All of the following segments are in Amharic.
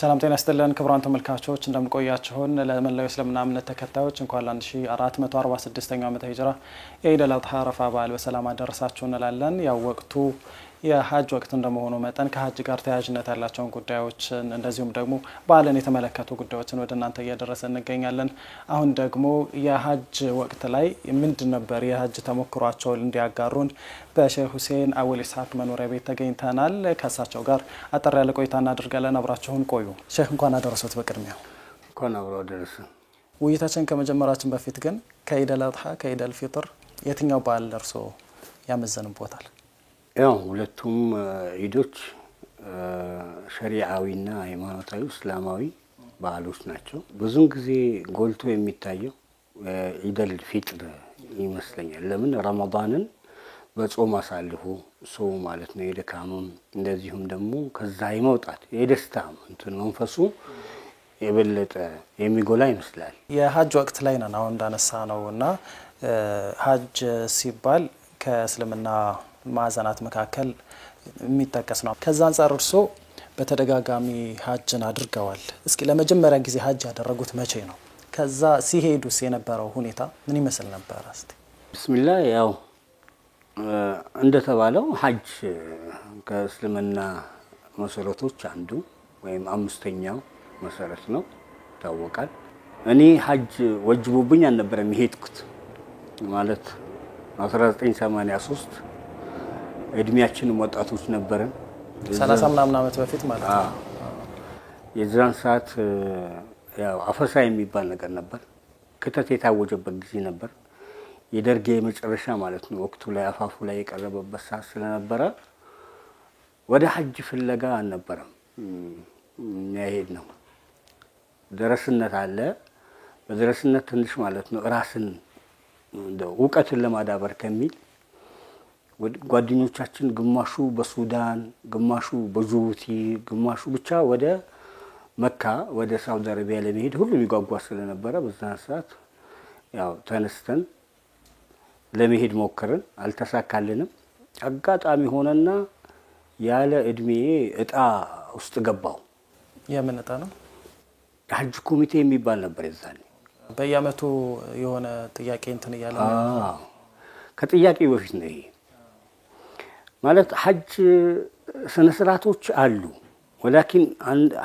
ሰላም ጤና ይስጥልን ክቡራን ተመልካቾች እንደምቆያችሁን ለመላው እስልምና እምነት ተከታዮች እንኳን ለ1446ኛው ዓመተ ሂጅራ የኢድ አል-አድሃ አረፋ በዓል በሰላም አደረሳችሁ እንላለን። ያው ወቅቱ የሐጅ ወቅት እንደመሆኑ መጠን ከሐጅ ጋር ተያያዥነት ያላቸውን ጉዳዮችን እንደዚሁም ደግሞ በዓልን የተመለከቱ ጉዳዮችን ወደ እናንተ እያደረሰን እንገኛለን። አሁን ደግሞ የሐጅ ወቅት ላይ ምንድን ነበር የሐጅ ተሞክሯቸውን እንዲያጋሩን በሼህ ሁሴን አወል ኢስሐቅ መኖሪያ ቤት ተገኝተናል። ከእሳቸው ጋር አጠር ያለ ቆይታ እናደርጋለን። አብራችሁን ቆዩ። ሼህ እንኳን አደረሱት። በቅድሚያ እንኳን አብሮ አደረሰ። ውይይታችን ከመጀመራችን በፊት ግን ከኢድ አል-አድሃ ከኢድ አል-ፊጥር የትኛው በዓል ደርሶ ያመዘንቦታል? ያው ሁለቱም ኢዶች ሸሪዓዊና ሃይማኖታዊ እስላማዊ በዓሎች ናቸው። ብዙን ጊዜ ጎልቶ የሚታየው ኢድ አል-ፊጥር ይመስለኛል። ለምን ረመዳንን በጾም አሳልፎ ጾም ማለት ነው የድካምም እንደዚሁም ደግሞ ከዛ ይመውጣት የደስታ እንትን መንፈሱ የበለጠ የሚጎላ ይመስላል። የሐጅ ወቅት ላይ ነን አሁን እንዳነሳ ነውና ሐጅ ሲባል ከእስልምና ማዕዘናት መካከል የሚጠቀስ ነው። ከዛ አንፃር እርሶ በተደጋጋሚ ሐጅን አድርገዋል። እስኪ ለመጀመሪያ ጊዜ ሐጅ ያደረጉት መቼ ነው? ከዛ ሲሄዱስ የነበረው ሁኔታ ምን ይመስል ነበር? እስቲ ቢስሚላህ። ያው እንደተባለው ሐጅ ከእስልምና መሰረቶች አንዱ ወይም አምስተኛው መሰረት ነው ይታወቃል። እኔ ሐጅ ወጅቦብኝ አልነበረም የሄድኩት ማለት 1983 እድሜያችንም ወጣቶች ነበርን 30 ምናምን ዓመት በፊት ማለት ነው። የዛን ሰዓት ያው አፈሳ የሚባል ነገር ነበር። ክተት የታወጀበት ጊዜ ነበር። የደርግ የመጨረሻ ማለት ነው ወቅቱ ላይ አፋፉ ላይ የቀረበበት ሰዓት ስለነበረ ወደ ሐጅ ፍለጋ አልነበረም ያሄድ ነው። ደረስነት አለ። በደረስነት ትንሽ ማለት ነው ራስን እንደው ዕውቀትን ለማዳበር ከሚል ጓደኞቻችን ግማሹ በሱዳን ግማሹ በጅቡቲ ግማሹ ብቻ ወደ መካ ወደ ሳውዲ አረቢያ ለመሄድ ሁሉ ይጓጓ ስለነበረ በዛ ሰዓት ያው ተነስተን ለመሄድ ሞከርን። አልተሳካልንም። አጋጣሚ ሆነና ያለ እድሜ እጣ ውስጥ ገባው። የምን እጣ ነው? ሐጅ ኮሚቴ የሚባል ነበር የዛኔ። በየአመቱ የሆነ ጥያቄ እንትን ይያለ ነው። ከጥያቄ በፊት ነው ይሄ ማለት ሐጅ ስነ ስርዓቶች አሉ። ወላኪን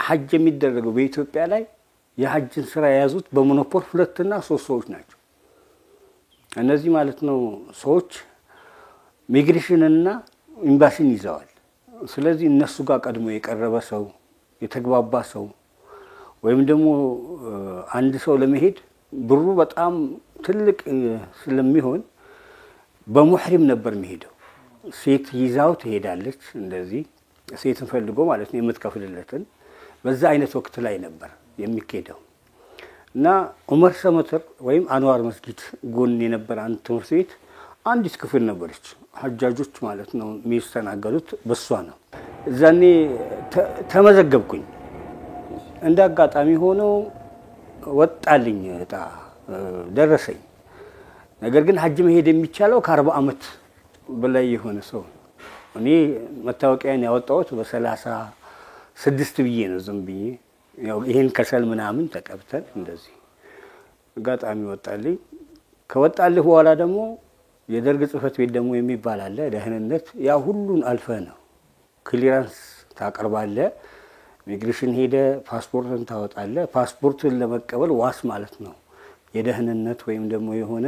ሐጅ የሚደረገው በኢትዮጵያ ላይ የሐጅን ስራ የያዙት በሞኖፖል 2 እና 3 ሰዎች ናቸው። እነዚህ ማለት ነው ሰዎች ሚግሬሽን እና ኤምባሲን ይዘዋል። ስለዚህ እነሱ ጋር ቀድሞ የቀረበ ሰው የተግባባ ሰው ወይም ደግሞ አንድ ሰው ለመሄድ ብሩ በጣም ትልቅ ስለሚሆን በሙህሪም ነበር የሚሄደው። ሴት ይዛው ትሄዳለች። እንደዚህ ሴትን ፈልጎ ማለት ነው የምትከፍልለትን በዛ አይነት ወቅት ላይ ነበር የሚሄደው እና ዑመር ሰመተር ወይም አንዋር መስጊድ ጎን የነበረ አንድ ትምህርት ቤት አንዲት ክፍል ነበረች። ሐጃጆች ማለት ነው የሚስተናገዱት በሷ ነው። እዛኔ ተመዘገብኩኝ። እንደ አጋጣሚ ሆኖ ወጣልኝ እጣ ደረሰኝ። ነገር ግን ሐጅ መሄድ የሚቻለው ከ40 አመት በላይ የሆነ ሰው። እኔ መታወቂያን ያወጣሁት በ36 ብዬ ነው ዝም ብዬ ያው ይሄን ከሰል ምናምን ተቀብተን እንደዚህ አጋጣሚ ወጣልኝ። ከወጣልህ በኋላ ደግሞ የደርግ ጽህፈት ቤት ደግሞ የሚባል አለ ደህንነት። ያ ሁሉን አልፈህ ነው ክሊራንስ ታቀርባለህ። ሚግሬሽን ሄደ ፓስፖርትን ታወጣለህ። ፓስፖርትን ለመቀበል ዋስ ማለት ነው የደህንነት ወይም ደግሞ የሆነ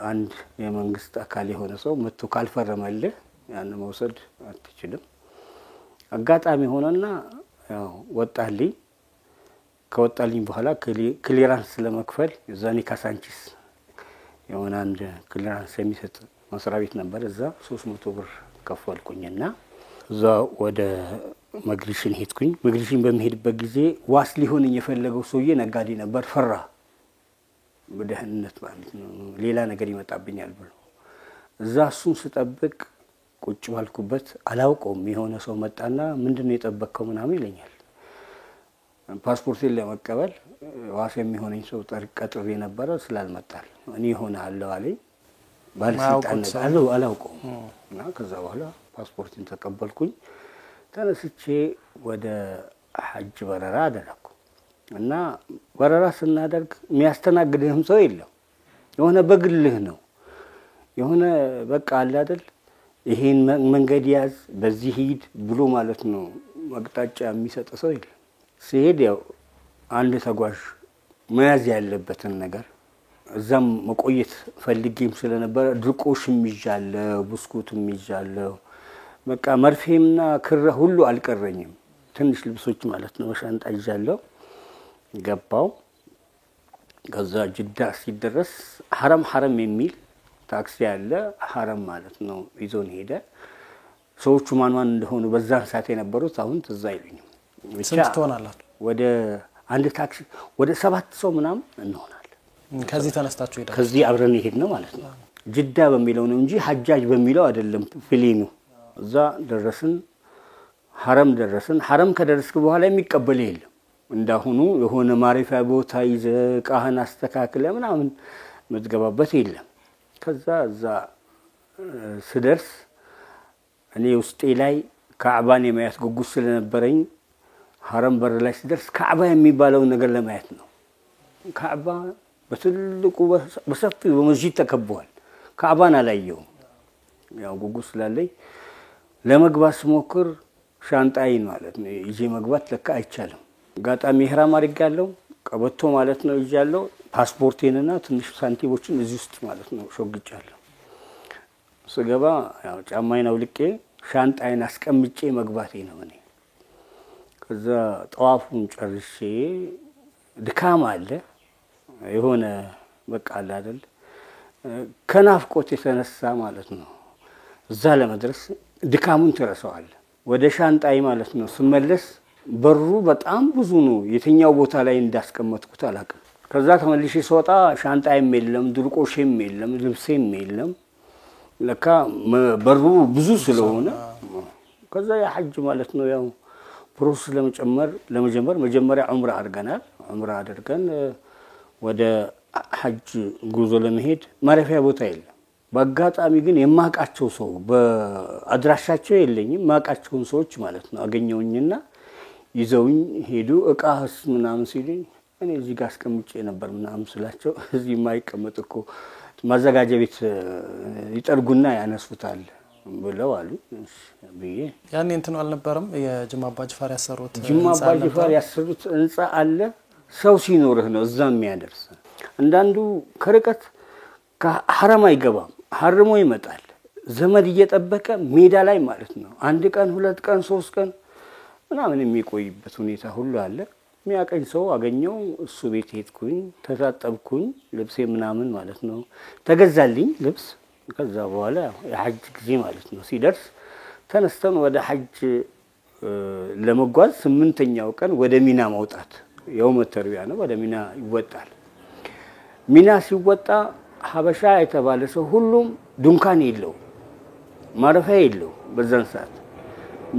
አንድ የመንግስት አካል የሆነ ሰው መጥቶ ካልፈረመልህ ያን መውሰድ አትችልም። አጋጣሚ ሆነና ያው ወጣልኝ። ከወጣልኝ በኋላ ክሊራንስ ለመክፈል የዛኔ ካሳንቺስ የሆነ አንድ ክሊራንስ የሚሰጥ መስሪያ ቤት ነበር። እዛ 300 ብር ከፈልኩኝና እዛ ወደ ሚግሬሽን ሄድኩኝ። ሚግሬሽን በመሄድበት ጊዜ ዋስ ሊሆንኝ የፈለገው ሰውዬ ነጋዴ ነበር። ፈራ በደህንነት ማለት ነው ሌላ ነገር ይመጣብኛል ብሎ እዛ እሱን ስጠብቅ ቁጭ ባልኩበት አላውቀውም የሆነ ሰው መጣና ምንድነው የጠበቀው ምናምን ይለኛል። ፓስፖርቴን ለመቀበል ዋስ የሚሆነኝ ሰው ቀጥሬ ነበር ስላልመጣል እኔ ሆነ አለው አለኝ። ባልስልጣን ነው አላውቀውም እና ከዛ በኋላ ፓስፖርቴን ተቀበልኩኝ። ተነስቼ ወደ ሐጅ በረራ አደረኩ እና በረራ ስናደርግ የሚያስተናግድህም ሰው የለም የሆነ በግልህ ነው የሆነ በቃ አለ አይደል ይሄን መንገድ ያዝ በዚህ ሂድ ብሎ ማለት ነው አቅጣጫ የሚሰጥ ሰው የለም ሲሄድ ያው አንድ ተጓዥ መያዝ ያለበትን ነገር እዛም መቆየት ፈልጌም ስለነበረ ድርቆሽም ይዣለሁ ብስኩትም ይዣለሁ በቃ መርፌምና ክር ሁሉ አልቀረኝም ትንሽ ልብሶች ማለት ነው ሻንጣ ይዣለሁ ገባው ከዛ ጅዳ ሲደረስ ሐረም የሚል ታክሲ አለ ሐረም ማለት ነው ይዞን ሄደ ሰዎቹ ማን እንደሆኑ በዛን ሰዓት የነበሩት አሁን ትዝ አይሉኝም ስንት ትሆናላችሁ ወደ አንድ ታክሲ ወደ 7 ሰው ምናምን እንሆናለን ከዚህ ተነስታችሁ ሄዳችሁ ከዚህ አብረን ይሄድ ነው ማለት ነው ጅዳ በሚለው ነው እንጂ ሐጃጅ በሚለው አይደለም ፕሌኑ እዛ ደረስን ሐረም ደረስን ሐረም ከደረስክ በኋላ የሚቀበል የለም እንዳሁኑ የሆነ ማረፊያ ቦታ ይዘ ቃህን አስተካክለ ምናምን መዝገባበት የለም ከዛ እዛ ስደርስ እኔ ውስጤ ላይ ካዕባን የማየት ጉጉት ስለነበረኝ ሐረም በር ላይ ስደርስ ካዕባ የሚባለው ነገር ለማየት ነው ካዕባ በትልቁ በሰፊው በመስጂድ ተከቧል ካዕባን አላየው ያው ጉጉት ስላለኝ ለመግባት ስሞክር ሻንጣይ ማለት ነው ይዤ መግባት ለካ አይቻልም ጋጣሚ ኢህራም አድርጋለሁ ቀበቶ ማለት ነው ይዣለሁ ፓስፖርቴንና ትንሽ ሳንቲሞችን እዚህ ውስጥ ማለት ነው ሾግጫለሁ ስገባ ያው ጫማዬን አውልቄ ሻንጣዬን አስቀምጬ መግባቴ ነው እኔ ከዛ ጧፉን ጨርሼ ድካም አለ የሆነ በቃ አለ አይደል ከናፍቆት የተነሳ ማለት ነው እዛ ለመድረስ ድካሙን ተረሳዋል ወደ ሻንጣይ ማለት ነው ስመለስ በሩ በጣም ብዙ ነው የትኛው ቦታ ላይ እንዳስቀመጥኩት አላውቅም ከዛ ተመልሼ ስወጣ ሻንጣይም የለም ድርቆሽም የለም ልብሴም የለም ለካ በሩ ብዙ ስለሆነ ከዛ የሐጅ ማለት ነው ያው ፕሮሰስ ለመጀመር መጀመሪያ ዑምራ አድርገናል ዑምራ አድርገን ወደ ሐጅ ጉዞ ለመሄድ ማረፊያ ቦታ የለም በአጋጣሚ ግን የማቃቸው ሰው በአድራሻቸው የለኝም ማቃቸውን ሰዎች ማለት ነው አገኘውኝና ይዘውኝ ሄዱ እቃስ ምናምን ሲሉኝ እኔ እዚህ ጋር አስቀምጬ ነበር ምናምን ስላቸው እዚህ የማይቀመጥ እኮ ማዘጋጃ ቤት ይጠርጉና ያነሱታል ብለው አሉ ብዬ ያኔ እንትን አልነበረም የጅማ አባጅፋር ያሰሩት ጅማ አባጅፋር ያሰሩት ህንጻ አለ ሰው ሲኖርህ ነው እዛ የሚያደርስ አንዳንዱ ከርቀት ከሐረም አይገባም ሐርሞ ይመጣል ዘመድ እየጠበቀ ሜዳ ላይ ማለት ነው አንድ ቀን 2 ቀን 3 ቀን ምናምን የሚቆይበት ሁኔታ ሁሉ አለ የሚያቀኝ ሰው አገኘው እሱ ቤት ሄድኩኝ ተታጠብኩኝ ልብሴ ምናምን ማለት ነው ተገዛልኝ ልብስ ከዛ በኋላ የሐጅ ጊዜ ማለት ነው ሲደርስ ተነስተን ወደ ሐጅ ለመጓዝ 8ኛው ቀን ወደ ሚና መውጣት የውመ ተርቢያ ነው ወደ ሚና ይወጣል ሚና ሲወጣ ሀበሻ የተባለ ሰው ሁሉም ዱንካን የለው ማረፊያ የለው በዛን ሰዓት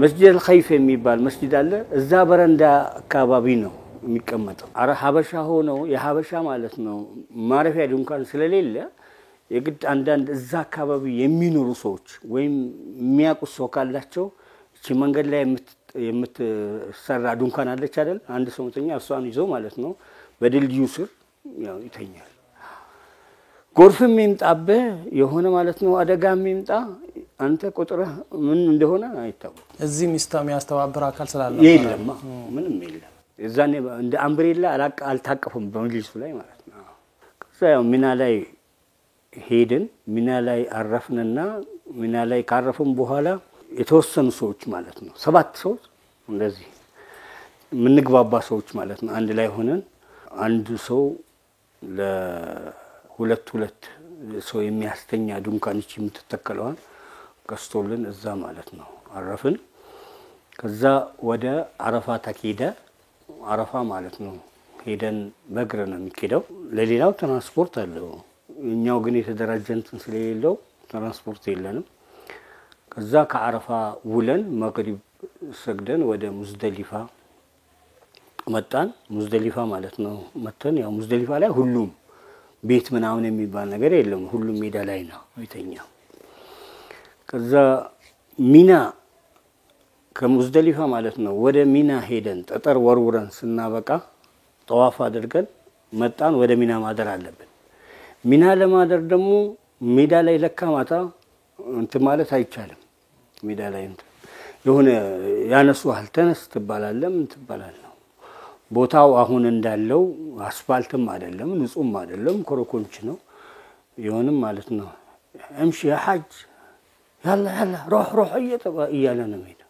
መስጂድ አልኸይፍ የሚባል መስጂድ አለ እዛ በረንዳ አካባቢ ነው የሚቀመጠው አረ ሀበሻ ሆኖ የሀበሻ ማለት ነው ማረፊያ ዱንካን ስለሌለ የግድ አንዳንድ እዛ አካባቢ የሚኖሩ ሰዎች ወይም የሚያውቁ ሰው ካላቸው እቺ መንገድ ላይ የምትሰራ ዱንካን አለች አይደል አንድ ሰው ተኛ እሷን ይዞ ማለት ነው በድልድዩ ስር ያው ይተኛል ጎርፍም ይምጣበ የሆነ ማለት ነው አደጋም ይምጣ አንተ ቁጥርህ ምን እንደሆነ አይታወቅም እዚህ ሚስታም ያስተባብር አካል ስላለ የለም ምንም የለም እዛኔ እንደ አምብሬላ አልታቀፈም በመጅሊሱ ላይ ማለት ነው ከዛ ያው ሚና ላይ ሄድን ሚና ላይ አረፍንና ሚና ላይ ካረፍን በኋላ የተወሰኑ ሰዎች ማለት ነው 7 ሰዎች እንደዚህ ምንግባባ ሰዎች ማለት ነው አንድ ላይ ሆነን አንድ ሰው ለሁለት ሰው የሚያስተኛ ዱንካንች የምትተከለዋን ቀስቶልን እዛ ማለት ነው አረፍን ከዛ ወደ አረፋ ተከሄደ አረፋ ማለት ነው ሄደን በእግር ነው የሚሄደው ለሌላው ትራንስፖርት አለው እኛው ግን የተደራጀንትን ስለሌለው ትራንስፖርት የለንም ከዛ ከአረፋ ውለን መግሪብ ሰግደን ወደ ሙዝደሊፋ መጣን ሙዝደሊፋ ማለት ነው መተን ያው ሙዝደሊፋ ላይ ሁሉም ቤት ምናምን የሚባል ነገር የለም ሁሉም ሜዳ ላይ ነው የተኛው ከዛ ሚና ከሙዝደሊፋ ማለት ነው ወደ ሚና ሄደን ጠጠር ወርውረን ስናበቃ ጠዋፍ አድርገን መጣን ወደ ሚና ማደር አለብን ሚና ለማደር ደግሞ ሜዳ ላይ ለካ ማታ እንት ማለት አይቻልም ሜዳ ላይ እንት የሆነ ያነሱሃል ተነስ ትባላለህ ምን ትባላለህ ቦታው አሁን እንዳለው አስፋልትም አይደለም ንጹም አይደለም ኮረኮንች ነው ይሆንም ማለት ነው امشي يا حاج يلا يلا روح እያለ ነው ሜዳ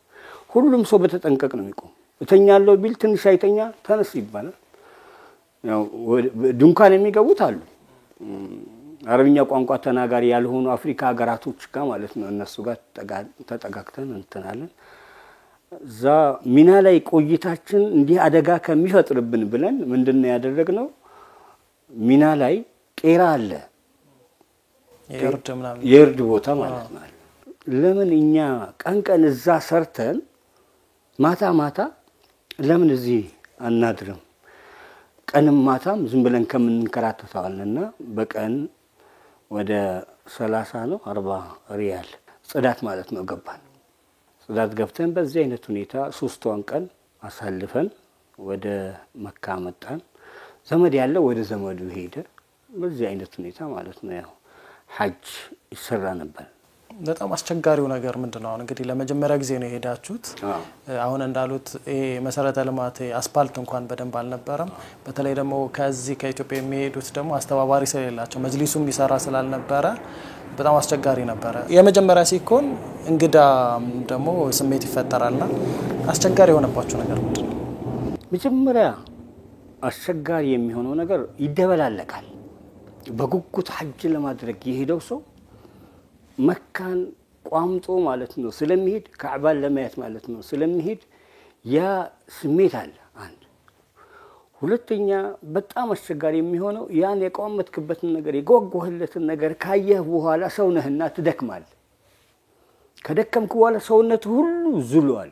ሁሉም ሰው በተጠንቀቅ ነው የሚቆም እተኛለሁ ቢል ትንሽ አይተኛ ተነስ ይባላል ያው ድንኳን የሚገቡት አሉ አረብኛ ቋንቋ ተናጋሪ ያልሆኑ አፍሪካ ሀገራቶች ጋር ማለት ነው እነሱ ጋር ተጠጋግተን እንተናለን ዛ ሚና ላይ ቆይታችን እንዲህ አደጋ ከሚፈጥርብን ብለን ምንድነው ያደረግነው ሚና ላይ ቄራ አለ የርድ ቦታ ማለት ነው ለምን እኛ ቀንቀን እዛ ሰርተን ማታ ለምን እዚህ አናድርም ቀንም ማታም ዝም ብለን ከመንከራተታውልና በቀን ወደ 30 ነው 40 ሪያል ጽዳት ማለት ነው ገባን ጽዳት ገብተን በዚህ አይነት ሁኔታ 3 ቀን አሳልፈን ወደ መካ መጣን ዘመድ ያለው ወደ ዘመዱ ሄደ በዚህ አይነት ሁኔታ ማለት ነው ያው ሐጅ ይሰራ ነበር በጣም አስቸጋሪው ነገር ምንድነው እንግዲህ ለመጀመሪያ ጊዜ ነው ሄዳችሁት አሁን እንዳሉት መሰረተ ልማት አስፋልት እንኳን በደንብ አልነበረም በተለይ ደግሞ ከዚህ ከኢትዮጵያ የሚሄዱት ደግሞ አስተባባሪ ስለሌላቸው መጅሊሱም ሊሰራ ስላልነበረ በጣም አስቸጋሪ ነበር የመጀመሪያ ሲኮን እንግዳ ደግሞ ስሜት ይፈጠራልና አስቸጋሪ የሆነባችሁ ነገር ምንድነው መጀመሪያ አስቸጋሪ የሚሆነው ነገር ይደበላለቃል በጉጉት ሐጅ ለማድረግ የሄደው ሰው መካን ቋምጦ ማለት ነው ስለሚሄድ ካዕባን ለማየት ማለት ነው ስለሚሄድ ያ ስሜት አለ አንድ ሁለተኛ በጣም አስቸጋሪ የሚሆነው ያን የቋመጥክበትን ነገር የጓጓህለትን ነገር ካየህ በኋላ ሰውነህና ትደክማል ከደከምክ በኋላ ሰውነት ሁሉ ዝሏል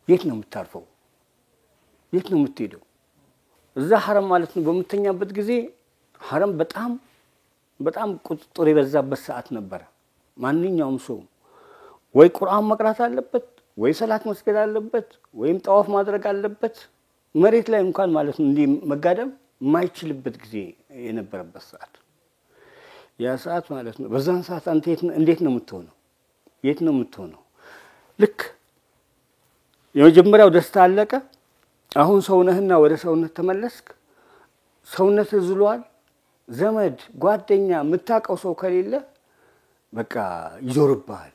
የት ነው የምታርፈው የት ነው የምትሄደው እዛ حرم ማለት ነው በመተኛበት ጊዜ حرم በጣም ቁጥጥር የበዛበት ሰዓት ነበር ማንኛውም ሰው ወይ ቁርአን መቅራት አለበት ወይ ሰላት መስገድ አለበት ወይም ጠዋፍ ማድረግ አለበት መሬት ላይ እንኳን ማለት ነው እንዲ መጋደም ማይችልበት ጊዜ የነበረበት ሰዓት ያ ሰዓት ማለት ነው በዛን ሰዓት አንተ እንዴት ነው የምትሆነው የት ነው የምትሆነው ልክ የመጀመሪያው ደስታ አለቀ አሁን ሰውነህና ወደ ሰውነት ተመለስክ ሰውነት ዝሏል ዘመድ ጓደኛ ምታቀው ሰው ከሌለ በቃ ይዞርባል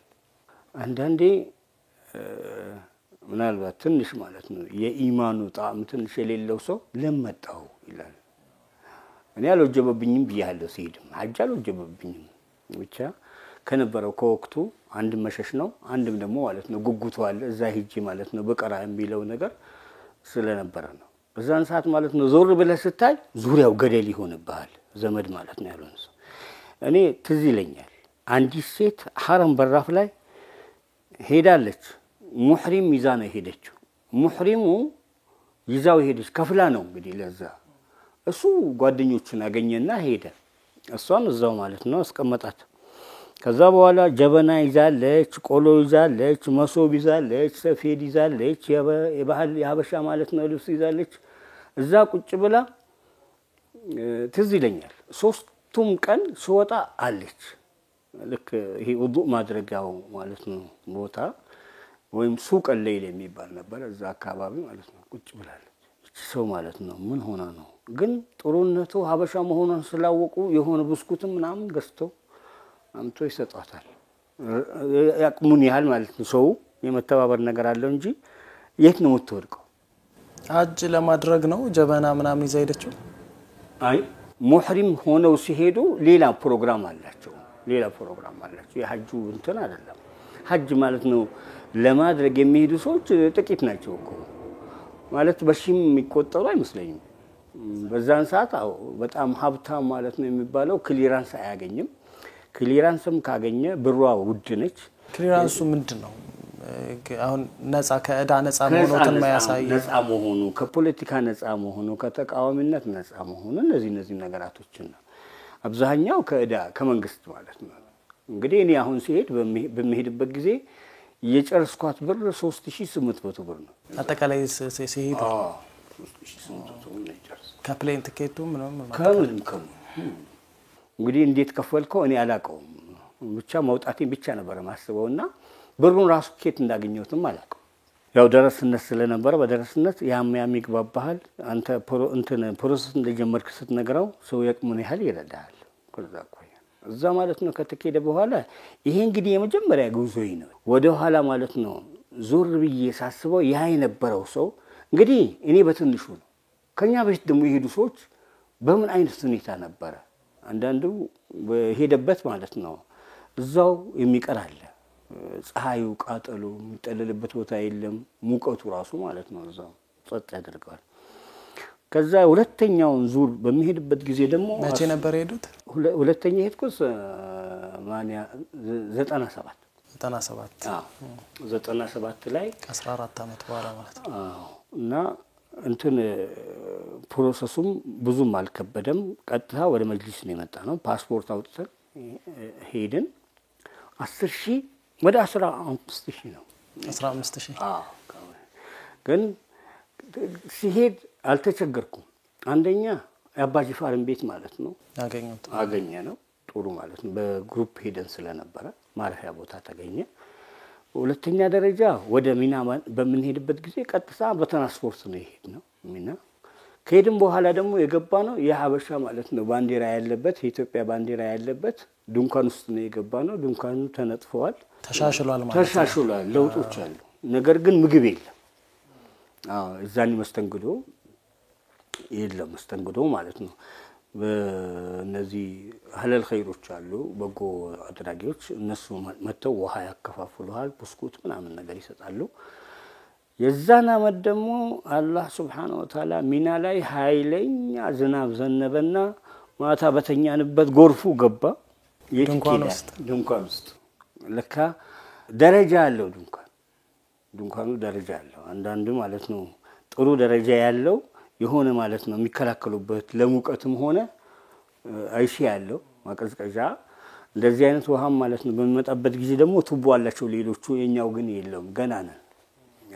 አንዳንዴ ምናልባት ትንሽ ማለት ነው የኢማኑ ጣም ትንሽ የሌለው ሰው ለመጣው ይላል እኔ አልወጀበብኝም ብያለሁ ሲሄድም ሐጅ አልወጀበብኝም ብቻ ከነበረው ከወቅቱ አንድ መሸሽ ነው አንድም ደግሞ ማለት ነው ጉጉቱ አለ እዛ ሂጂ ማለት ነው በቀራ የሚለው ነገር ስለነበረ ነው በዛን ሰዓት ማለት ነው ዞር ብለህ ስታይ ዙሪያው ገደል ይሆንብሃል ዘመድ ማለት ነው ያለው እኔ ትዝ ይለኛል አንዲት ሴት حرم በራፍ ላይ ሄዳለች ሙህሪም ይዛ ነው ሄደችው ሙህሪሙ ይዛው ሄደች ከፍላ ነው እንግዲህ ለዛ እሱ ጓደኞቹን አገኘና ሄደ እሷን እዛው ማለት ነው አስቀመጣት ከዛ በኋላ ጀበና ይዛለች ቆሎ ይዛለች መሶብ ይዛለች ሰፌድ ይዛለች የባህል ያበሻ ማለት ነው ልብስ ይዛለች እዛ ቁጭ ብላ ትዝ ይለኛል ሶስቱም ቀን ስወጣ አለች ልክ ይሄ ውዱእ ማድረጋው ማለት ነው ቦታ ወይም ሱቅ ለይል የሚባል ነበር እዛ አካባቢ ማለት ነው ቁጭ ብላለች እቺ ሰው ማለት ነው ምን ሆና ነው ግን ጥሩነቱ ሀበሻ መሆኑን ስላወቁ የሆነ ብስኩት ምናምን ገዝተው አምቶ ይሰጣታል ያቅሙን ያህል ማለት ነው ሰው የመተባበር ነገር አለው እንጂ የት ነው የምትወድቀው ሐጅ ለማድረግ ነው ጀበና ምናምን ይዘይደችው አይ ሙህሪም ሆነው ሲሄዱ ሌላ ፕሮግራም አላቸው የሐጁ እንትን አይደለም ሐጅ ማለት ነው ለማድረግ የሚሄዱ ሰዎች ጥቂት ናቸው እኮ ማለት በሺም የሚቆጠሩ አይመስለኝም በዛን ሰዓት በጣም ሀብታም ማለት ነው የሚባለው ክሊራንስ አያገኝም ክሊራንስም ካገኘ ብሯ ውድ ነች ክሊራንሱ ምንድነው አሁን ነፃ ከእዳ ነፃ መሆኑን ማያሳይ ነፃ መሆኑ ከፖለቲካ ነፃ መሆኑ ከተቃዋሚነት ነፃ መሆኑ እነዚህ ነገራቶችን ነው አብዛኛው ከእዳ ከመንግስት ማለት ነው እንግዲህ እኔ አሁን ሲሄድ በመሄድበት ጊዜ የጨረስኳት ብር 3800 ብር ነው አጠቃላይ ሲሄድ 3800 ነው የጨረስኩት ከፕሌን ትኬቱ ምንም ከምንም እንግዲህ እንዴት ከፈልከው እኔ አላቀውም ብቻ መውጣቴን ብቻ ነበር ማስበውና ብሩን ራሱ ኬት እንዳገኘሁትም አላቀው ያው ደረስነት ስለነበረ በደረስነት ያም ይግባባሃል አንተ ፕሮሰስ እንደጀመርክ ስትነግረው ሰው የቅሙን ያህል ይረዳል ከዛ ቆይ እዛ ማለት ነው ከተከደ በኋላ ይሄ እንግዲህ የመጀመሪያ ጉዞዬ ነው ወደ ኋላ ማለት ነው ዞር ብዬ ሳስበው ያ የነበረው ሰው እንግዲህ እኔ በትንሹ ነው ከኛ በፊት ደግሞ ይሄዱ ሰዎች በምን አይነት ሁኔታ ነበር አንዳንዱ በሄደበት ማለት ነው እዛው የሚቀር አለ ፀሐዩ ቃጠሎ የሚጠለልበት ቦታ የለም ሙቀቱ ራሱ ማለት ነው እዛው ጸጥ ያደርጋል ከዛ ሁለተኛውን ዙር በሚሄድበት ጊዜ ደግሞ መቼ ነበር ሄዱት ሁለተኛ ሄድኩስ ማንያ 97 አዎ 97 ላይ 14 አመት በኋላ ማለት ነው አዎ እና እንትን ፕሮሰሱም ብዙም አልከበደም ቀጥታ ወደ መጅሊስ ነው የመጣ ነው ፓስፖርት አውጥተን ሄድን 10000 ወደ 15000 ነው 15000 አዎ ግን ሲሄድ አልተቸገርኩም አንደኛ ያባጂፋርን ቤት ማለት ነው አገኘ ነው ጥሩ ማለት ነው በግሩፕ ሄደን ስለነበረ ማረፊያ ቦታ ተገኘ ሁለተኛ ደረጃ ወደ ሚና በመንሄድበት ጊዜ ቀጥታ በትራንስፖርት ነው ይሄድነው ሚና ከሄድን በኋላ ደግሞ የገባ ነው የሐበሻ ማለት ነው ባንዲራ ያለበት የኢትዮጵያ ባንዲራ ያለበት ድንኳን ውስጥ ነው የገባ ነው ድንኳኑ ተነጥፈዋል ተሻሽሏል ማለት ተሻሽሏል ለውጦች አሉ ነገር ግን ምግብ የለም እዛኒ መስተንግዶ የለም መስተንግዶ ማለት ነው በእነዚህ ሀለል ኸይሮች አሉ በጎ አድራጊዎች እነሱ መተው ውሃ ያከፋፍሉሃል ብስኩት ምናምን ነገር ይሰጣሉ የዛና መደሞ አላህ Subhanahu Wa Ta'ala ሚና ላይ ኃይለኛ ዝናብ ዘነበና ማታ በተኛንበት ጎርፉ ገባ ድንኳን ውስጥ ለካ ደረጃ አለው ድንኳኑ ደረጃ አለው አንዳንዱ ማለት ነው ጥሩ ደረጃ ያለው የሆነ ማለት ነው የሚከላከሉበት ለሙቀትም ሆነ አይሺ ያለው ማቀዝቀዣ እንደዚህ አይነት ውሃም ማለት ነው በሚመጣበት ጊዜ ደግሞ ቱቦ አላቸው ሌሎቹ የኛው ግን የለም ገና ነው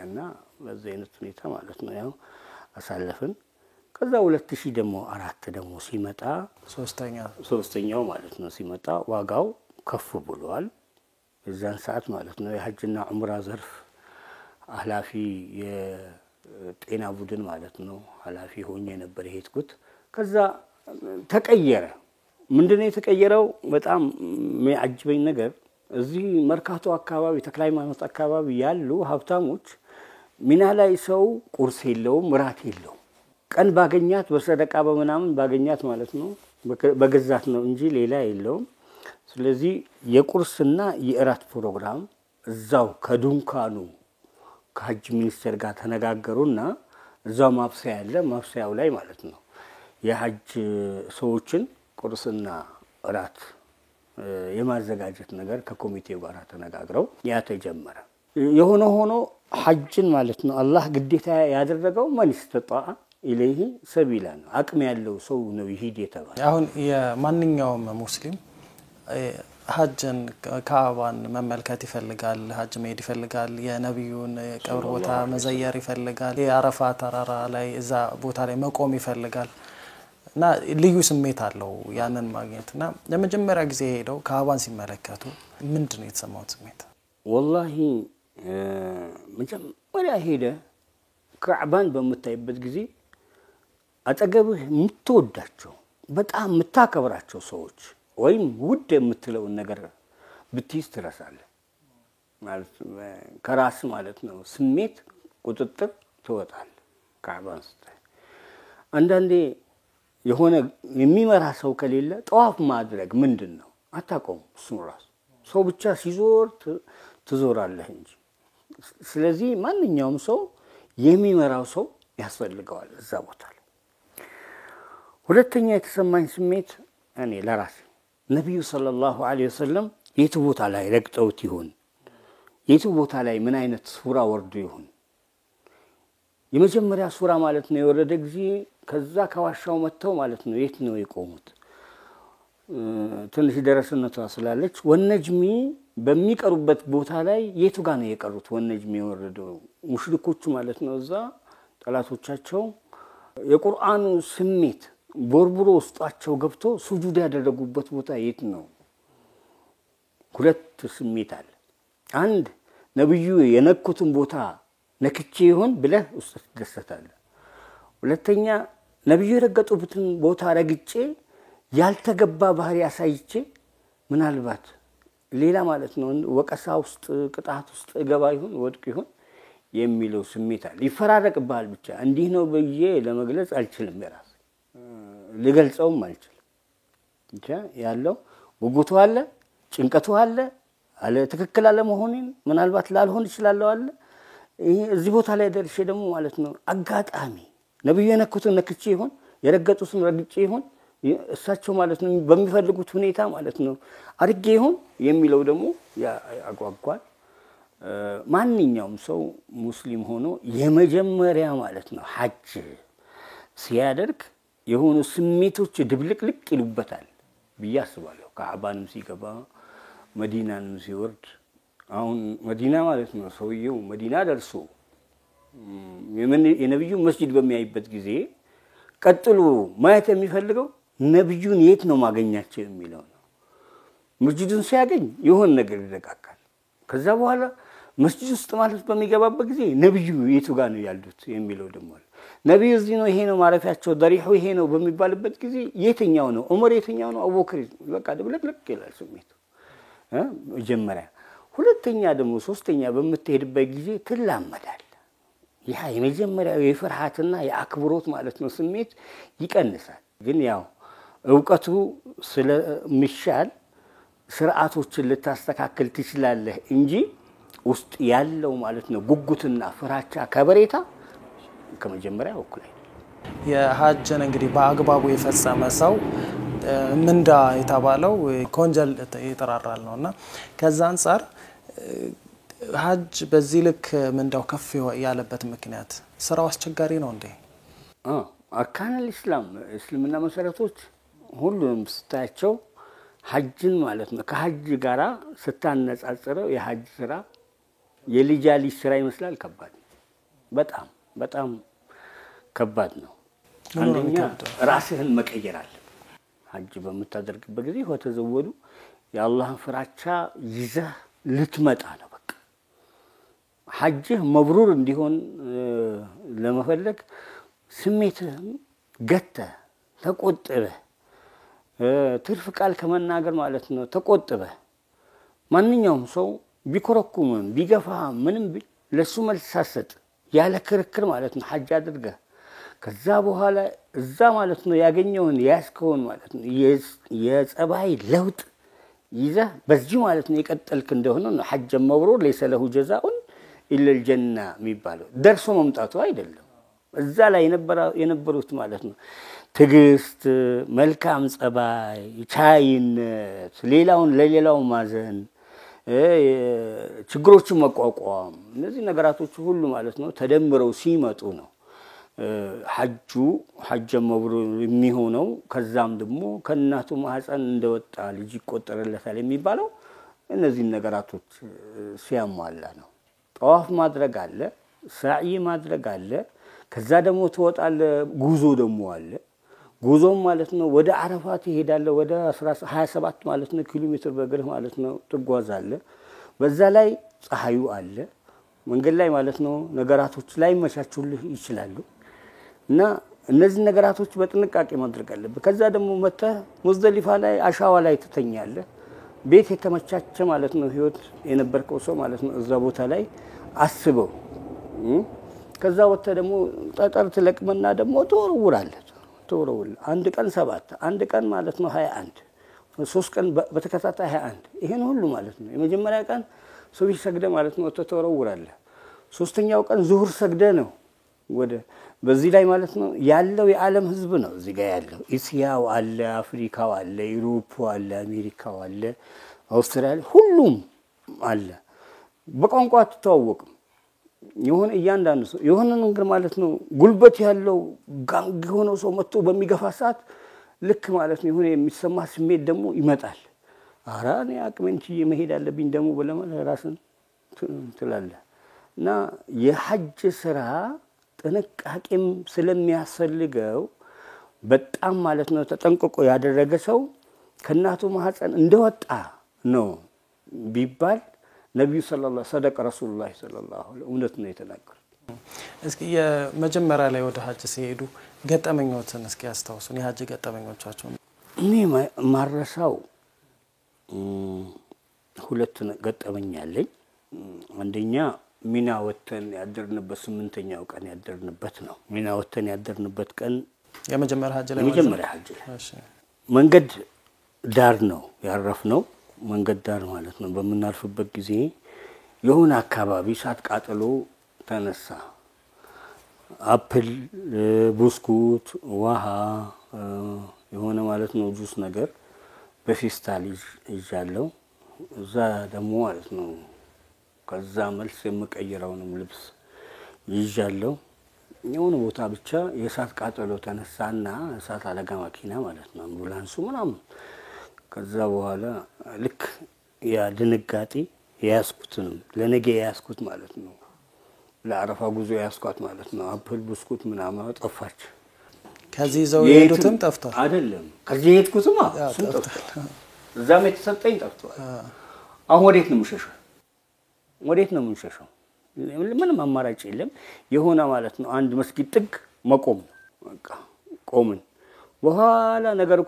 እና በዚህ አይነት ሁኔታ ማለት ነው ያው አሳለፈን ከዛ 2000 ደግሞ 4 ደግሞ ሲመጣ ሶስተኛው ማለት ነው ሲመጣ ዋጋው ከፍ ብሏል እዛን ሰዓት ማለት ነው የሐጅና ዑምራ ዘርፍ ኃላፊ የጤና ቡድን ማለት ነው ኃላፊ ሆኜ ነበር የሄድኩት ከዛ ተቀየረ ምንድነው የተቀየረው በጣም የሚያጅበኝ ነገር እዚህ መርካቶ አካባቢ ተክለሃይማኖት አካባቢ ያሉ ሀብታሞች ሚና ላይ ሰው ቁርስ የለውም ራት የለውም ቀን ባገኛት በሰደቃ በመናምን ባገኛት ማለት ነው በገዛት ነው እንጂ ሌላ የለውም ስለዚህ የቁርስና የእራት ፕሮግራም እዛው ከዱንካኑ ከሐጅ ሚኒስተር ጋር ተነጋገሩና እዛው ማብሰያ ያለ ማብሰያው ላይ ማለት ነው የሐጅ ሰዎችን ቁርስና እራት የማዘጋጀት ነገር ከኮሚቴው ጋር ተነጋግረው ያ ተጀመረ የሆነ ሆኖ ሐጅን ማለት ነው አላህ ግዴታ ያደረገው ማን ይስተጣአ ኢለይሂ ሰቢላ አቅም ያለው ሰው ነው ይሄድ የተባለ አሁን የማንኛውም ሙስሊም ሐጅን ካባን መመልከት ይፈልጋል ሐጅ መሄድ ይፈልጋል የነብዩን ቀብር ቦታ መዘየር ይፈልጋል የአረፋ ተራራ ላይ እዛ ቦታ ላይ መቆም ይፈልጋል እና ልዩ ስሜት አለው ያንን ማግኘትና ለመጀመሪያ ጊዜ ሄደው ካባን ሲመለከቱ ምንድነው የተሰማው ስሜት ወላሂ መጀመሪያ ሄደ ካባን በመታይበት ጊዜ አጠገብህ የምትወዳቸው በጣም የምታከብራቸው ሰዎች ወይም ውድ የምትለው ነገር ብትይዝ ትረሳለህ ማለት ከራስ ማለት ነው ስሜት ቁጥጥር ትወጣል ካባን ስታይ አንዳንዴ የሆነ የሚመራ ሰው ከሌለ ጧፍ ማድረግ ምንድነው አታቆም እሱ ራስ ሰው ብቻ ሲዞር ትዞራለህ እንጂ ስለዚህ ማንኛውም ሰው የሚመራው ሰው ያስፈልገዋል እዛ ቦታ ላይ ሁለተኛ የተሰማኝ ስሜት እኔ ለራሴ ነብዩ ሰለላሁ ዐለይሂ ወሰለም የቱ ቦታ ላይ ረግጠውት ይሆን የቱ ቦታ ላይ ምን አይነት ሱራ ወርዶ ይሆን የመጀመሪያ ሱራ ማለት ነው የወረደ ጊዜ ከዛ ከዋሻው መተው ማለት ነው የት ነው የቆሙት ትንሽ ደረሰነቷ ስላለች ወነጅሚ በሚቀሩበት ቦታ ላይ የቱ ጋር ነው የቀሩት? ወነጅም የወረደው ሙሽሪኮቹ ማለት ነው። እዛ ጠላቶቻቸው የቁርአኑ ስሜት ቦርቡሮ ውስጣቸው ገብቶ ሱጁድ ያደረጉበት ቦታ የት ነው? ሁለት ስሜት አለ። አንድ ነብዩ የነኩትን ቦታ ነክቼ ይሆን ብለህ ውስጥ ትደሰታለህ። ሁለተኛ ነብዩ የረገጡበትን ቦታ ረግጬ ያልተገባ ባህሪ ያሳይቼ ምናልባት ሌላ ማለት ነው ወቀሳ ውስጥ ቅጣት ውስጥ ገባ ይሆን ወድቅ ይሆን የሚለው ስሜት አለ። ይፈራረቅብሃል። ብቻ እንዲህ ነው ብዬ ለመግለጽ አልችልም። በራስ ልገልጸውም አልችልም። ብቻ ያለው ጉጉቱ አለ፣ ጭንቀቱ አለ ትክክል አለ መሆኔን ምናልባት ላልሆን ይችላል አለ። ይሄ እዚህ ቦታ ላይ ደርሼ ደግሞ ማለት ነው አጋጣሚ ነብዩ የነኩትን ነክቼ ይሆን የረገጡትን ረግጬ ይሆን እሳቸው ማለት ነው በሚፈልጉት ሁኔታ ማለት ነው አርጌ ይሆን የሚለው ደግሞ ያጓጓል። ማንኛውም ሰው ሙስሊም ሆኖ የመጀመሪያ ማለት ነው ሐጅ ሲያደርግ የሆኑ ስሜቶች ድብልቅልቅ ይሉበታል ብዬ አስባለሁ። ከአባንም ሲገባ መዲናንም ሲወርድ አሁን መዲና ማለት ነው ሰውየው መዲና ደርሶ የነብዩ መስጂድ በሚያይበት ጊዜ ቀጥሎ ማየት የሚፈልገው ነብዩን የት ነው ማገኛቸው የሚለው ነው። መስጂዱን ሲያገኝ የሆነ ነገር ይደቃቃል። ከዛ በኋላ መስጂድ ውስጥ ማለት በሚገባበት ጊዜ ነብዩ የቱ ጋር ነው ያሉት የሚለው ደግሞ ነብዩ እዚህ ነው ይሄ ነው ማረፊያቸው ዳሪሁ ይሄ ነው በሚባልበት ጊዜ የትኛው ነው ዑመር የትኛው ነው አቡበክር በቃ ድብልቅልቅ ይላል ስሜቱ መጀመሪያ። ሁለተኛ ደግሞ ሶስተኛ በመተሄድበት ጊዜ ትላመዳል። ያ የመጀመሪያው የፍርሃትና የአክብሮት ማለት ነው ስሜት ይቀንሳል። ግን ያው ዕውቀቱ ስለሚሻል ስርዓቶችን ልታስተካክል ትችላለህ እንጂ ውስጥ ያለው ማለት ነው ጉጉትና ፍራቻ ከበሬታ ከመጀመሪያው እኩል አይደለም። የሐጅን እንግዲህ በአግባቡ የፈጸመ ሰው ምንዳ የተባለው ኮንጀል ይጠራራል ነውና ከዛ አንፃር ሐጅ በዚህ ልክ ምንዳው ከፍ ያለበት ምክንያት ስራው አስቸጋሪ ነው እንዴ? አርካኑል ኢስላም እስልምና መሰረቶች ሁሉም ስታያቸው ሐጅን ማለት ነው ከሐጅ ጋራ ስታነጻጽረው የሐጅ ስራ የልጃሊ ስራ ይመስላል። ከባድ በጣም በጣም ከባድ ነው። አንደኛ ራስህን መቀየር አለ። ሐጅ በመታደርግበት ጊዜ ወተዘወዱ የአላህን ፍራቻ ይዘህ ልትመጣ ነው። በቃ ሐጅህ መብሩር እንዲሆን ለመፈለግ ስሜትህን ገተህ ተቆጥበህ ትርፍ ቃል ከመናገር ማለት ነው ተቆጥበህ ማንኛውም ሰው ቢኮረኩምም ቢገፋ ምንም ለሱ መልስ ሳሰጥ ያለ ክርክር ማለት ነው ሐጅ አድርገህ ከዛ በኋላ እዛ ማለት ነው ያገኘውን ያስከውን ማለት ነው የጸባይ ለውጥ ይዘህ በዚህ ማለት ነው የቀጠልክ እንደሆነ ነው ሐጅ መብሩር ليس له جزاء الا الجنه የሚባለው ደርሶ መምጣቱ አይደለም። እዛ ላይ የነበሩት ማለት ነው ትግስት፣ መልካም ጸባይ፣ ቻይነት፣ ሌላውን ለሌላው ማዘን፣ ችግሮችን መቋቋም እነዚህ ነገራቶች ሁሉ ማለት ነው ተደምረው ሲመጡ ነው ሐጅ መብሩር የሚሆነው። ከዛም ደግሞ ከእናቱ ማህፀን እንደወጣ ልጅ ይቆጠርለታል የሚባለው እነዚህ ነገራቶች ሲያሟላ ነው። ጠዋፍ ማድረግ አለ፣ ሳዒ ማድረግ አለ። ከዛ ደግሞ ተወጣለ ጉዞ ደግሞ አለ። ጉዞም ማለት ነው ወደ አረፋት ይሄዳል። ወደ 27 ማለት ነው ኪሎ ሜትር በእግርህ ማለት ነው ትጓዛለህ። በዛ ላይ ፀሐዩ አለ። መንገድ ላይ ማለት ነው ነገራቶች ላይ መቻቹልህ ይችላሉ እና እነዚህ ነገራቶች በጥንቃቄ ማድረግ አለብህ። ከዛ ደግሞ መተህ ሙዝደሊፋ ላይ አሻዋ ላይ ትተኛለህ። ቤት የተመቻቸ ማለት ነው ህይወት የነበርከው ሰው ማለት ነው እዛ ቦታ ላይ አስበው። ከዛ ወጥተህ ደግሞ ጠጠር ትለቅመና ደግሞ ትወረውራለህ። አንድ ቀን 7 አንድ ቀን ማለት ነው 21 3 ቀን በተከታታይ 21 ይሄን ሁሉ ማለት ነው የመጀመሪያ ቀን ሱብሂ ሰግደ ማለት ነው ተወረውራለህ። ሶስተኛው ቀን ዙሁር ሰግደ ነው ወደ በዚህ ላይ ማለት ነው ያለው የዓለም ህዝብ ነው እዚህ ጋር ያለው እስያው አለ፣ አፍሪካው አለ፣ ዩሮፕ አለ፣ አሜሪካው አለ፣ አውስትራሊያ ሁሉም አለ። በቋንቋ ተተዋወቅም የሆነ እያንዳንዱ ሰው የሆነ ነገር ማለት ነው ጉልበት ያለው ጋንግ ሆኖ ሰው መጥቶ በሚገፋ ሰዓት ልክ ማለት ነው የሆነ የሚሰማ ስሜት ደግሞ ይመጣል። አራኔ አቅሜን ችዬ መሄድ አለብኝ ደግሞ በለማለት ራስን ትላለህ እና የሐጅ ስራ ጥንቃቄም ስለሚያስፈልገው በጣም ማለት ነው ተጠንቅቆ ያደረገ ሰው ከናቱ ማህፀን እንደወጣ ነው ቢባል ነብዩ ሰለላሁ ሰደቀ ረሱላህ ሰለላሁ ዐለይሂ እውነት ነው የተናገሩት። እስኪ የመጀመሪያ ላይ ወደ ሐጅ ሲሄዱ ገጠመኞችን እስኪ ያስታውሱን የሐጅ ገጠመኞቻቸው። እኔ ማረሳው ሁለት ገጠመኝ አለኝ። አንደኛ ሚና ወተን ያደርንበት 8ኛው ቀን ያደርንበት ነው። ሚና ወተን ያደርንበት ቀን የመጀመሪያ ሐጅ ላይ እሺ መንገድ ዳር ነው ያረፍነው። መንገድ ዳር ማለት ነው። በመናልፍበት ጊዜ የሆነ አካባቢ ሳት ቃጠሎ ተነሳ። አፕል፣ ብስኩት፣ ውሃ የሆነ ማለት ነው ጁስ ነገር በፌስታል ይዣለሁ። እዛ ደግሞ ማለት ነው ከዛ መልስ የምቀይረውንም ልብስ ይዣለሁ። የሆነ ቦታ ብቻ የሳት ቃጠሎ ተነሳና እሳት አደጋ መኪና ማለት ነው አምቡላንሱ ምናምን። ከዛ በኋላ ልክ ያ ድንጋጤ ያስኩትን ለነገ ያስኩት ማለት ነው ለአረፋ ጉዞ ያስኳት ማለት ነው አፕል ብስኩት ምናምን ጠፋች። ከዚህ ዘው የሄዱትም ጠፍቷል አይደለም ከዚህ የሄድኩትማ እሱም ጠፍቷል። እዛም የተሰጠኝ ጠፍቷል። አሁን ወዴት ነው የምሸሸው? ወዴት ነው የምንሸሸው? ምንም አማራጭ የለም። የሆነ ማለት ነው አንድ መስጊድ ጥግ መቆም በቃ ቆምን። በኋላ ነገሩ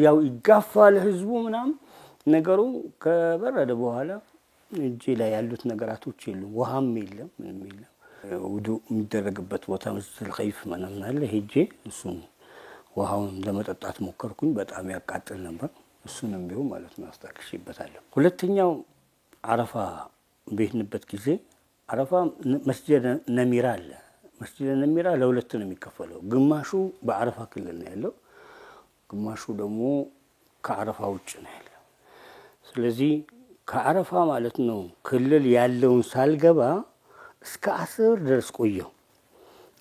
ያው ይጋፋል ህዝቡ ምናምን ነገሩ ከበረደ በኋላ እጄ ላይ ያሉት ነገራቶች የሉም። ውሃም የለም ምንም የለም። ውዱ የሚደረግበት ቦታ መስጂድ ኸይፍ ምናምን አለ። ሄጄ እሱን ውሃውን ለመጠጣት ሞከርኩኝ። በጣም ያቃጥል ነበር። እሱንም ቢሆን ማለት ነው አስተካክሽበታለሁ። ሁለተኛው አረፋ በሄድንበት ጊዜ አረፋ መስጂድ ነሚራ አለ። መስጂድ ነሚራ ለሁለት ነው የሚከፈለው። ግማሹ በአረፋ ክልል ነው ያለው፣ ግማሹ ደግሞ ከአረፋ ውጭ ነው ያለው። ስለዚህ ከአረፋ ማለት ነው ክልል ያለውን ሳልገባ እስከ 10 ድረስ ቆየው።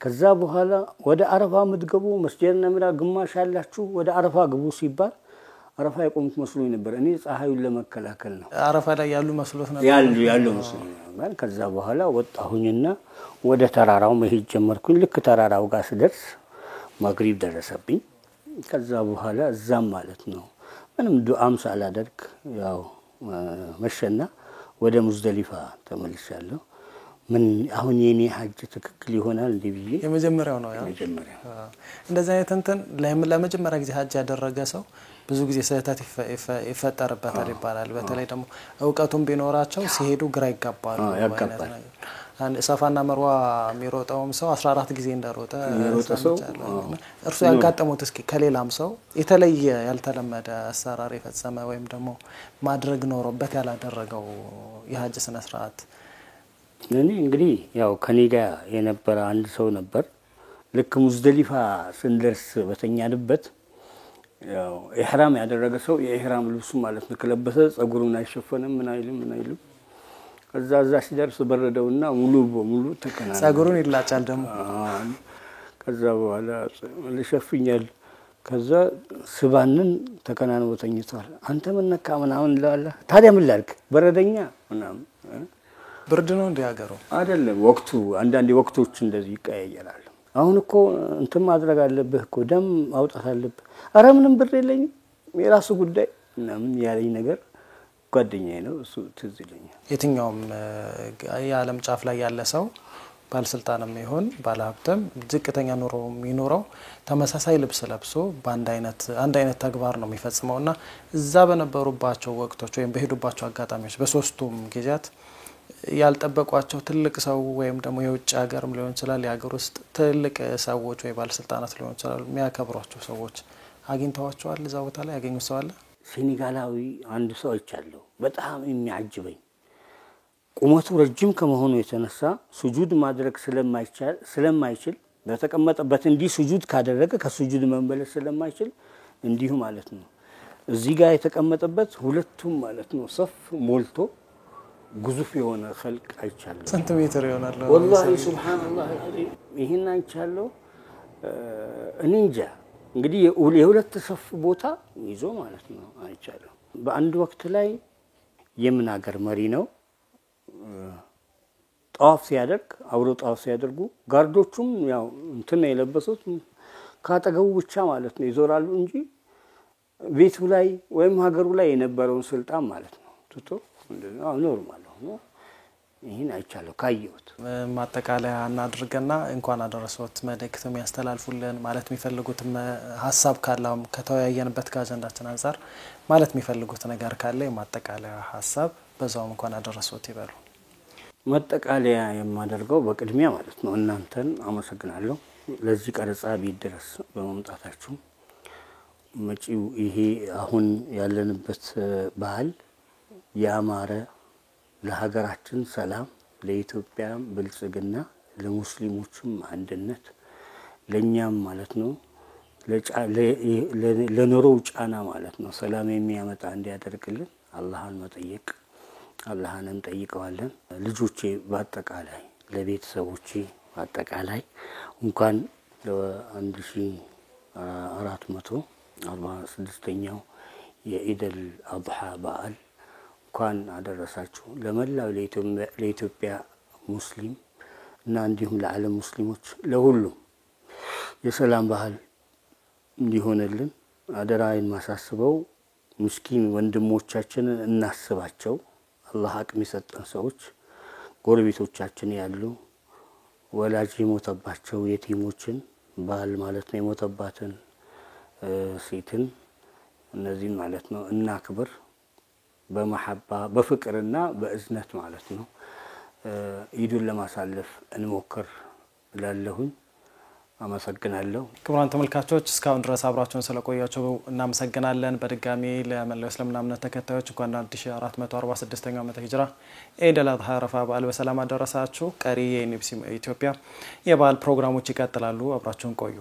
ከዛ በኋላ ወደ አረፋ ምትገቡ መስጂድ ነሚራ ግማሽ ያላችሁ ወደ አረፋ ግቡ ሲባል አረፋ የቆምኩት መስሎኝ ነበር። እኔ ፀሐዩን ለመከላከል ነው አረፋ ላይ ያሉ መስሎት ነበር ያሉ መስሎኝ ነበር። ከዛ በኋላ ወጣሁኝና ወደ ተራራው መሄድ ጀመርኩኝ። ልክ ተራራው ጋር ስደርስ ማግሪብ ደረሰብኝ። ከዛ በኋላ እዛም ማለት ነው ምንም ዱዓም ሳላደርግ ያው መሸና ወደ ሙዝደሊፋ ተመልሻለሁ። ምን አሁን የኔ ሐጅ ትክክል ይሆናል እንዴ ብዬ የመጀመሪያው ነው ያ የመጀመሪያው እንደዚህ አይነት እንትን ለመጀመሪያ ጊዜ ሐጅ ያደረገ ሰው ብዙ ጊዜ ስህተት ይፈጠርበታል ይባላል። በተለይ ደግሞ ዕውቀቱም ቢኖራቸው ሲሄዱ ግራ ይጋባሉ። አንድ ሰፋና መርዋ የሚሮጠውም ሰው 14 ጊዜ እንደሮጠ ሰው እርሱ ያጋጠሙት እስኪ ከሌላም ሰው የተለየ ያልተለመደ አሰራር የፈጸመ ወይም ደግሞ ማድረግ ኖሮበት ያላደረገው የሐጅ ስነ ስርዓት? እኔ እንግዲህ ያው ከኔ ጋር የነበረ አንድ ሰው ነበር። ልክ ሙዝደሊፋ ስንደርስ በተኛንበት ያው ኢህራም ያደረገ ሰው የኢህራም ልብሱ ማለት ነው ከለበሰ ጸጉሩን አይሸፈንም ምን አይልም። ከዛ ሲደርስ በረደውና ሙሉ በሙሉ ተከናነ ጸጉሩን ይላጫል ደግሞ። ከዛ በኋላ ለሸፍኛል። ከዛ ስባንን ተከናንቦ ተኝቷል። አንተ ምን ነካ ምናምን ላለ ታዲያ ምን ላልክ በረደኛ ምናምን ብርድ ነው እንደ ሀገሩ አይደለም ወቅቱ። አንዳንዴ ወቅቶች እንደዚህ ይቀያየራሉ። አሁን እኮ እንትን ማድረግ አለብህ እኮ ደም ማውጣት አለብህ። አረ ምንም ብር የለኝም የራሱ ጉዳይ ምናምን ያለኝ ነገር ጓደኛዬ ነው እሱ ትዝ ይለኛል። የትኛውም የዓለም ጫፍ ላይ ያለ ሰው ባለስልጣንም ይሁን ባለሀብትም ዝቅተኛ ኑሮ የሚኖረው ተመሳሳይ ልብስ ለብሶ አንድ አይነት ተግባር ነው የሚፈጽመውና እዛ በነበሩባቸው ወቅቶች ወይም በሄዱባቸው አጋጣሚዎች በሶስቱም ጊዜያት ያልጠበቋቸው ትልቅ ሰው ወይም ደግሞ የውጭ ሀገርም ሊሆን ይችላል የሀገር ውስጥ ትልቅ ሰዎች ወይ ባለስልጣናት ሊሆን ይችላል የሚያከብሯቸው ሰዎች አግኝተዋቸዋል? እዛ ቦታ ላይ ያገኙት ሰው አለ? ሴኔጋላዊ አንድ ሰው አይቻለሁ። በጣም የሚያጅበኝ ቁመቱ ረጅም ከመሆኑ የተነሳ ሱጁድ ማድረግ ስለማይችል በተቀመጠበት እንዲህ ሱጁድ ካደረገ ከሱጁድ መመለስ ስለማይችል እንዲሁ ማለት ነው እዚህ ጋር የተቀመጠበት ሁለቱም ማለት ነው ሰፍ ሞልቶ ግዙፍ የሆነ ኸልቅ አይቻለሁ። ስንት ሜትር ይሆናል? ወላሂ ሱብሃንአላህ አልዓዚም ይሄን አይቻለሁ። እኔ እንጃ እንግዲህ የሁለት ሰፍ ቦታ ይዞ ማለት ነው አይቻለሁ። በአንድ ወቅት ላይ የምን ሀገር መሪ ነው ጧፍ ሲያደርግ አብሮ ጧፍ ሲያደርጉ ጋርዶቹም ያው እንትን የለበሱት ካጠገቡ ብቻ ማለት ነው ይዞራሉ እንጂ ቤቱ ላይ ወይም ሀገሩ ላይ የነበረውን ስልጣን ማለት ነው ትቶ እንደው ኖርማል ነው ይሄን አይቻለው ካየሁት ማጠቃለያ እናድርገና እንኳን አደረሰዎት መልእክትም ያስተላልፉልን ማለት የሚፈልጉት ሐሳብ ካለም ከተወያየንበት ከአጀንዳችን አንፃር ማለት የሚፈልጉት ነገር ካለ የማጠቃለያ ሐሳብ በዛው እንኳን አደረሰዎት ይበሉ። ማጠቃለያ የማደርገው በቅድሚያ ማለት ነው እናንተን አመሰግናለሁ ለዚህ ቀረጻ ቢደርስ በመምጣታችሁ መጪው ይሄ አሁን ያለንበት በዓል ያማረ ለሀገራችን ሰላም ለኢትዮጵያ ብልጽግና ለሙስሊሞችም አንድነት ለኛም ማለት ነው ለኑሮው ጫና ማለት ነው ሰላም የሚያመጣ እንዲያደርግልን አላህን መጠየቅ አላህንም ጠይቀዋለን ልጆቼ በአጠቃላይ ለቤተሰቦቼ በአጠቃላይ እንኳን ለ1446ኛው የኢደል አድሃ በዓል እንኳን አደረሳችሁ ለመላው ለኢትዮጵያ ሙስሊም እና እንዲሁም ለዓለም ሙስሊሞች ለሁሉም የሰላም በዓል እንዲሆንልን አደራዬን ማሳስበው ምስኪን ወንድሞቻችንን እናስባቸው አላህ አቅም ይሰጠን ሰዎች ጎረቤቶቻችን ያሉ ወላጅ የሞተባቸው የቲሞችን ባል ማለት ነው የሞተባትን ሴትን እነዚህ ማለት ነው እናክብር በመሐባ በፍቅርና በእዝነት ማለት ነው ኢዱን ለማሳለፍ እንሞክር እላለሁኝ አመሰግናለሁ ክቡራን ተመልካቾች እስካሁን ድረስ አብራችሁን ስለቆያችሁ እናመሰግናለን በድጋሚ ለመላው እስልምና እምነት ተከታዮች እንኳን 1446ኛው ዓመተ ሂጅራ ኢድ አል-አድሃ አረፋ በዓል በሰላም አደረሳችሁ ቀሪ የኢቢሲ ኢትዮጵያ የበዓል ፕሮግራሞች ይቀጥላሉ አብራችሁን ቆዩ